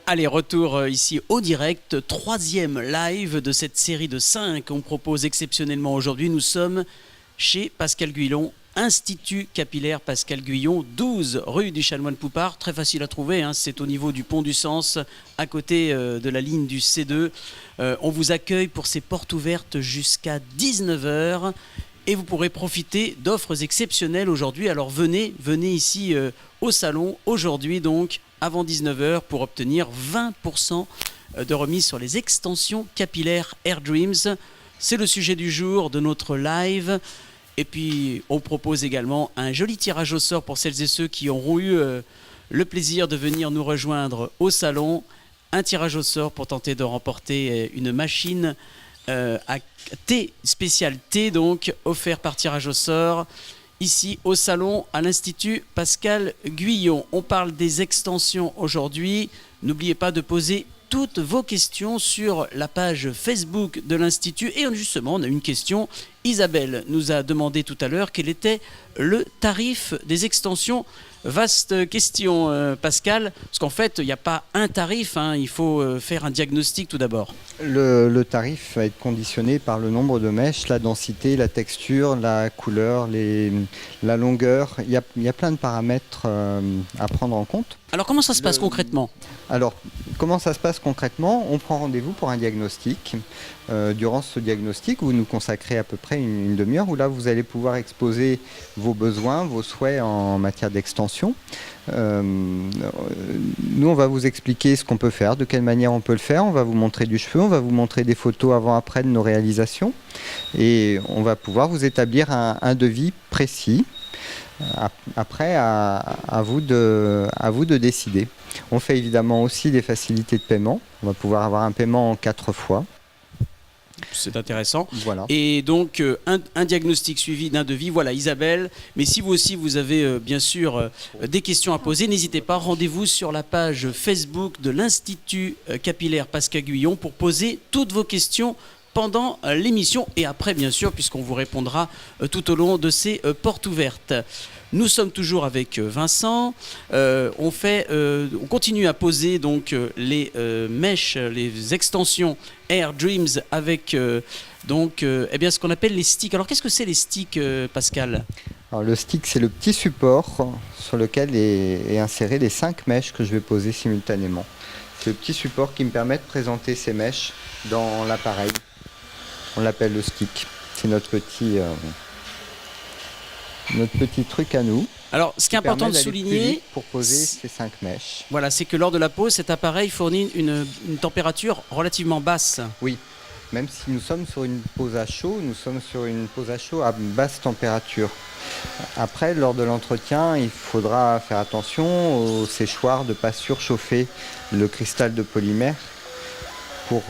Allez, retour ici au direct, troisième live de cette série de 5 qu'on propose exceptionnellement aujourd'hui. Nous sommes chez Pascal Guyon, Institut Capillaire Pascal Guyon, 12 rue du Chanoine-Poupart. Très facile à trouver, hein, c'est au niveau du pont du Sens, à côté de la ligne du C2. On vous accueille pour ces portes ouvertes jusqu'à 19h. Et vous pourrez profiter d'offres exceptionnelles aujourd'hui. Alors venez ici au salon aujourd'hui donc avant 19h pour obtenir 20% de remise sur les extensions capillaires Air Dreams. C'est le sujet du jour de notre live. Et puis on propose également un joli tirage au sort pour celles et ceux qui auront eu le plaisir de venir nous rejoindre au salon. Un tirage au sort pour tenter de remporter une machine à thé, spécial thé donc, offert par tirage au sort, ici au salon à l'Institut Pascal Guyon. On parle des extensions aujourd'hui. N'oubliez pas de poser toutes vos questions sur la page Facebook de l'Institut. Et justement, on a une question. Isabelle nous a demandé tout à l'heure quel était le tarif des extensions. Vaste question, Pascal, parce qu'en fait, il n'y a pas un tarif, hein, il faut faire un diagnostic tout d'abord. Le tarif va être conditionné par le nombre de mèches, la densité, la texture, la couleur, la longueur. Il y a plein de paramètres à prendre en compte. Alors, comment ça se passe concrètement ? Alors, comment ça se passe concrètement ? On prend rendez-vous pour un diagnostic. Durant ce diagnostic, vous nous consacrez à peu près une demi-heure où là, vous allez pouvoir exposer vos besoins, vos souhaits en matière d'extension. Nous, on va vous expliquer ce qu'on peut faire, de quelle manière on peut le faire. On va vous montrer du cheveu, on va vous montrer des photos avant-après de nos réalisations. Et on va pouvoir vous établir un devis précis. Après, à vous de décider. On fait évidemment aussi des facilités de paiement. On va pouvoir avoir un paiement en 4 fois. C'est intéressant. Voilà. Et donc, un diagnostic suivi d'un devis. Voilà, Isabelle. Mais si vous aussi, vous avez bien sûr des questions à poser, n'hésitez pas. Rendez-vous sur la page Facebook de l'Institut Capillaire Pascal Guyon pour poser toutes vos questions pendant l'émission et après, bien sûr, puisqu'on vous répondra tout au long de ces portes ouvertes. Nous sommes toujours avec Vincent. On continue à poser donc les mèches, les extensions Air Dreams avec ce qu'on appelle les sticks. Alors, qu'est-ce que c'est les sticks, Pascal ? Alors, le stick, c'est le petit support sur lequel est inséré les 5 mèches que je vais poser simultanément. C'est le petit support qui me permet de présenter ces mèches dans l'appareil. On l'appelle le stick. C'est notre petit truc à nous. Alors, ce qui est important de souligner, pour poser ces 5 mèches. Voilà, c'est que lors de la pose, cet appareil fournit une température relativement basse. Oui, même si nous sommes sur une pose à chaud, nous sommes sur une pose à chaud à basse température. Après, lors de l'entretien, il faudra faire attention au séchoir de ne pas surchauffer le cristal de polymère pour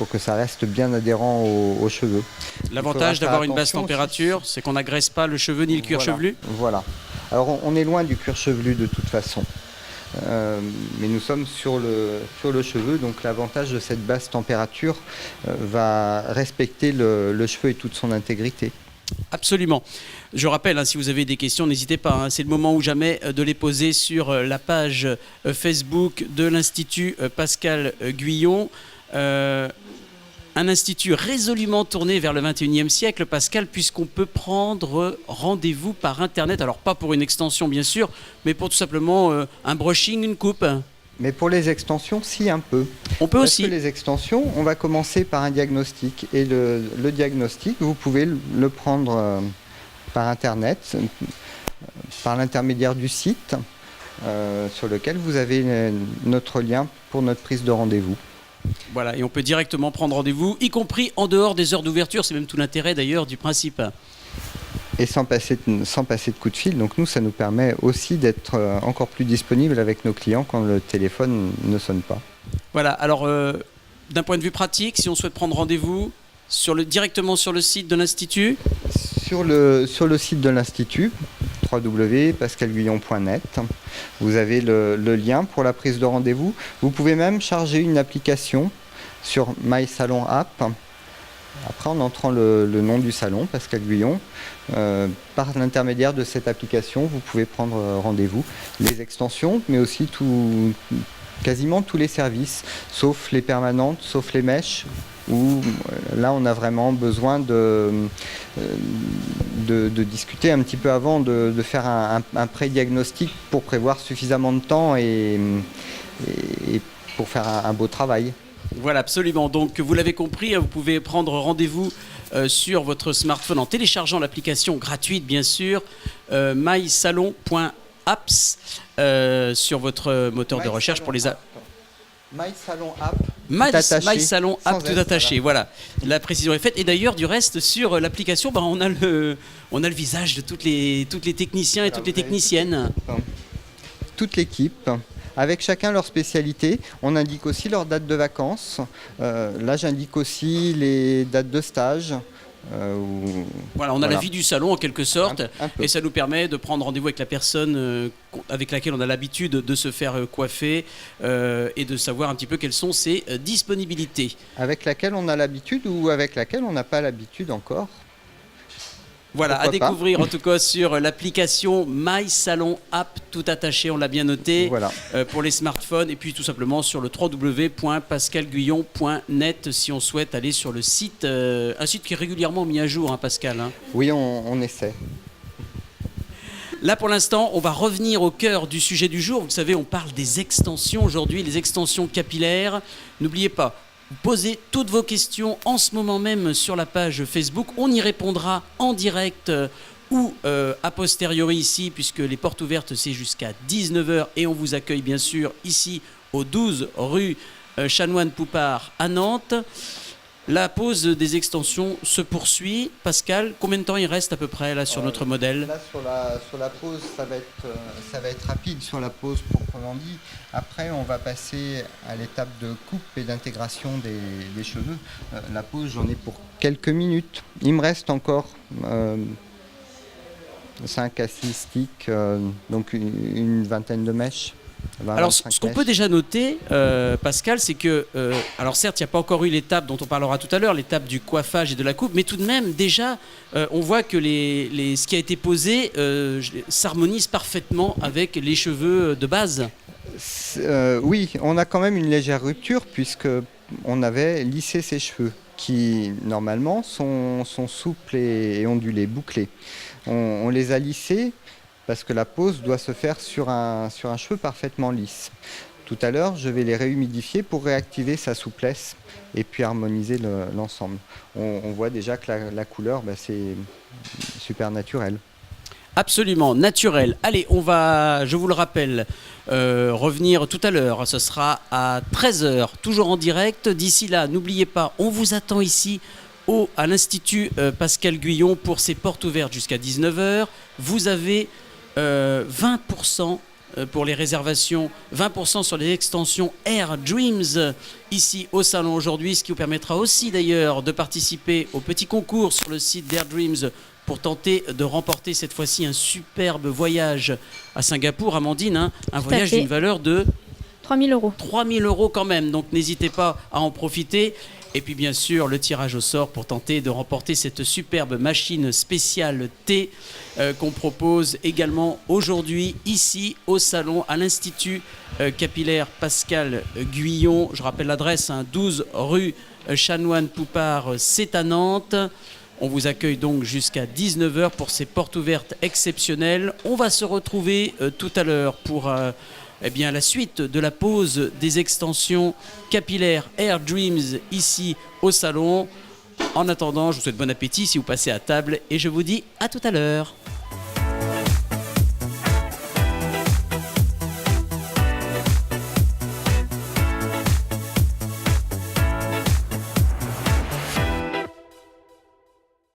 que ça reste bien adhérent aux cheveux. L'avantage d'avoir une basse température, c'est qu'on n'agresse pas le cheveu ni le cuir chevelu. Voilà. Alors on est loin du cuir chevelu de toute façon. Mais nous sommes sur le cheveu, donc l'avantage de cette basse température va respecter le cheveu et toute son intégrité. Absolument. Je rappelle, si vous avez des questions, n'hésitez pas. C'est le moment ou jamais de les poser sur la page Facebook de l'Institut Pascal Guyon. Un institut résolument tourné vers le 21e siècle, Pascal, puisqu'on peut prendre rendez-vous par Internet. Alors, pas pour une extension, bien sûr, mais pour tout simplement un brushing, une coupe. Mais pour les extensions, si, un peu. On peut aussi. Parce que les extensions, on va commencer par un diagnostic. Et le diagnostic, vous pouvez le prendre par Internet, par l'intermédiaire du site, sur lequel vous avez notre lien pour notre prise de rendez-vous. Voilà, et on peut directement prendre rendez-vous, y compris en dehors des heures d'ouverture. C'est même tout l'intérêt d'ailleurs du principe. Et sans passer de coup de fil. Donc nous, ça nous permet aussi d'être encore plus disponible avec nos clients quand le téléphone ne sonne pas. Voilà, alors d'un point de vue pratique, si on souhaite prendre rendez-vous directement sur le site de l'Institut ? Sur le site de l'Institut, www.pascalguyon.net. Vous avez le lien pour la prise de rendez-vous. Vous pouvez même charger une application sur My Salon App. Après, en entrant le nom du salon, Pascal Guyon, par l'intermédiaire de cette application, vous pouvez prendre rendez-vous. Les extensions, mais aussi quasiment tous les services, sauf les permanentes, sauf les mèches, où là on a vraiment besoin de discuter un petit peu avant, de faire un pré-diagnostic pour prévoir suffisamment de temps et pour faire un beau travail. Voilà, absolument. Donc, vous l'avez compris, vous pouvez prendre rendez-vous sur votre smartphone en téléchargeant l'application gratuite, bien sûr, mysalon.apps sur votre moteur de recherche pour les... MySalon App. MySalon App tout attaché, voilà. La précision est faite. Et d'ailleurs, du reste, sur l'application, on a le visage de toutes les techniciens et toutes les techniciennes. Toute l'équipe, avec chacun leur spécialité. On indique aussi leur date de vacances. Là, j'indique aussi les dates de stage. Voilà, on a la vie du salon en quelque sorte, et ça nous permet de prendre rendez-vous avec la personne avec laquelle on a l'habitude de se faire coiffer et de savoir un petit peu quelles sont ses disponibilités. Avec laquelle on a l'habitude ou avec laquelle on n'a pas l'habitude encore. Voilà, pourquoi à découvrir en tout cas sur l'application MySalon App tout attaché, on l'a bien noté, voilà. Pour les smartphones, et puis tout simplement sur le www.pascalguyon.net si on souhaite aller sur le site, un site qui est régulièrement mis à jour, hein, Pascal. Hein. Oui, on essaie. Là, pour l'instant, on va revenir au cœur du sujet du jour. Vous savez, on parle des extensions aujourd'hui, les extensions capillaires. N'oubliez pas, posez toutes vos questions en ce moment même sur la page Facebook. On y répondra en direct ou a posteriori ici, puisque les portes ouvertes, c'est jusqu'à 19h. Et on vous accueille bien sûr ici au 12 rue Chanoine-Poupart à Nantes. La pose des extensions se poursuit. Pascal, combien de temps il reste à peu près là sur notre modèle ? Là sur la pose, ça va être rapide sur la pose proprement dit. Après, on va passer à l'étape de coupe et d'intégration des cheveux. La pose, j'en ai pour quelques minutes. Il me reste encore 5 à 6 sticks, donc une vingtaine de mèches. Alors, ce qu'on peut déjà noter, Pascal, c'est que, alors certes, il n'y a pas encore eu l'étape dont on parlera tout à l'heure, l'étape du coiffage et de la coupe, mais tout de même, déjà, on voit que ce qui a été posé s'harmonise parfaitement avec les cheveux de base. Oui, on a quand même une légère rupture, puisqu'on avait lissé ses cheveux, qui, normalement, sont souples et ondulés, bouclés. On les a lissés, parce que la pose doit se faire sur un cheveu parfaitement lisse. Tout à l'heure, je vais les réhumidifier pour réactiver sa souplesse et puis harmoniser l'ensemble. On voit déjà que la couleur, c'est super naturel. Absolument, naturel. Allez, on va, je vous le rappelle, revenir tout à l'heure. Ce sera à 13h, toujours en direct. D'ici là, n'oubliez pas, on vous attend ici à l'Institut Pascal Guyon pour ses portes ouvertes jusqu'à 19h. Vous avez 20% pour les réservations, 20% sur les extensions Air Dreams ici au salon aujourd'hui, ce qui vous permettra aussi d'ailleurs de participer au petit concours sur le site d'Air Dreams pour tenter de remporter cette fois-ci un superbe voyage à Singapour, Amandine, hein, un voyage d'une valeur de 3 000 €. 3 000 € quand même, donc n'hésitez pas à en profiter. Et puis bien sûr, le tirage au sort pour tenter de remporter cette superbe machine spéciale thé qu'on propose également aujourd'hui ici au salon à l'Institut capillaire Pascal Guyon. Je rappelle l'adresse, 12 rue Chanoine-Poupart, c'est à Nantes. On vous accueille donc jusqu'à 19h pour ces portes ouvertes exceptionnelles. On va se retrouver tout à l'heure pour... la suite de la pose des extensions capillaires Air Dreams ici au salon. En attendant, je vous souhaite bon appétit si vous passez à table et je vous dis à tout à l'heure.